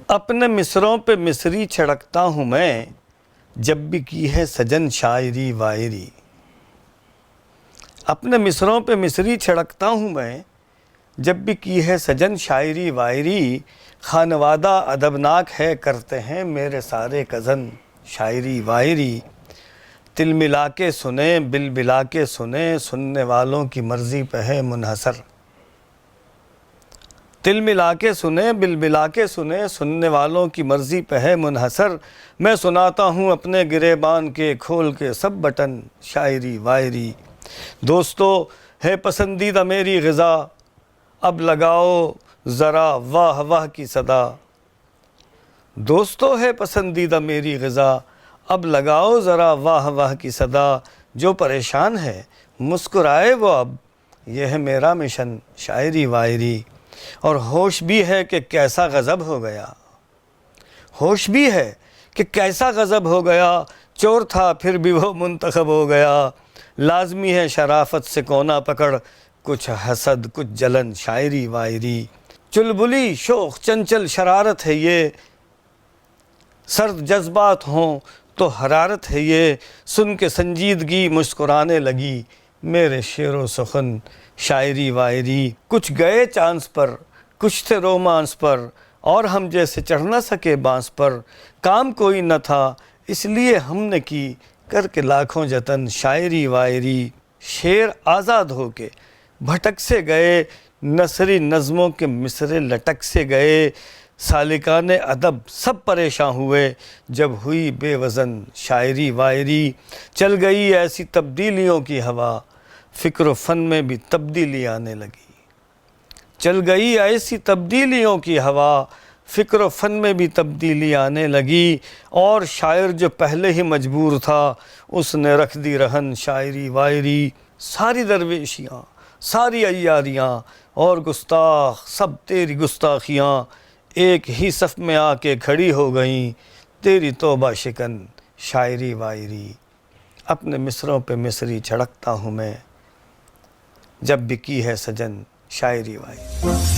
اپنے مصروں پہ مصری چھڑکتا ہوں میں، جب بھی کی ہے سجن شاعری وائری۔ اپنے مصروں پہ مصری چھڑکتا ہوں میں، جب بھی کی ہے سجن شاعری وائری۔ خانوادہ ادبناک ہے کرتے ہیں میرے سارے کزن شاعری وائری۔ تل ملا کے سنیں بل بلا کے سنیں، سننے والوں کی مرضی پہ ہے منحصر۔ تل ملا کے سنیں بل بلا کے سنیں، سننے والوں کی مرضی پہ ہے منحصر۔ میں سناتا ہوں اپنے گریبان کے کھول کے سب بٹن شاعری وائری۔ دوستو ہے پسندیدہ میری غذا، اب لگاؤ ذرا واہ واہ کی صدا۔ دوستو ہے پسندیدہ میری غذا، اب لگاؤ ذرا واہ واہ کی صدا۔ جو پریشان ہے مسکرائے وہ اب، یہ ہے میرا مشن شاعری وائری۔ اور ہوش بھی ہے کہ کیسا غضب ہو گیا، ہوش بھی ہے کہ کیسا غضب ہو گیا، چور تھا پھر بھی وہ منتخب ہو گیا۔ لازمی ہے شرافت سے کونا پکڑ، کچھ حسد کچھ جلن شاعری وائری۔ چلبلی شوخ چنچل شرارت ہے یہ، سرد جذبات ہوں تو حرارت ہے یہ۔ سن کے سنجیدگی مسکرانے لگی، میرے شعر و سخن شاعری وائری۔ کچھ گئے چانس پر کچھ تھے رومانس پر، اور ہم جیسے چڑھ نہ سکے بانس پر۔ کام کوئی نہ تھا اس لیے ہم نے کی، کر کے لاکھوں جتن شاعری وائری۔ شعر آزاد ہو کے بھٹک سے گئے، نثری نظموں کے مصرے لٹک سے گئے۔ سالکان ادب سب پریشاں ہوئے، جب ہوئی بے وزن شاعری وائری۔ چل گئی ایسی تبدیلیوں کی ہوا، فکر و فن میں بھی تبدیلی آنے لگی۔ چل گئی ایسی تبدیلیوں کی ہوا، فکر و فن میں بھی تبدیلی آنے لگی۔ اور شاعر جو پہلے ہی مجبور تھا، اس نے رکھ دی رہن شاعری وائری۔ ساری درویشیاں ساری عیاریاں اور گستاخ سب تیری گستاخیاں، ایک ہی صف میں آ کے کھڑی ہو گئیں، تیری توبہ شکن شاعری وائری۔ اپنے مصروں پہ مصری چھڑکتا ہوں میں، جب بھی کی ہے سجن شاعری وائری۔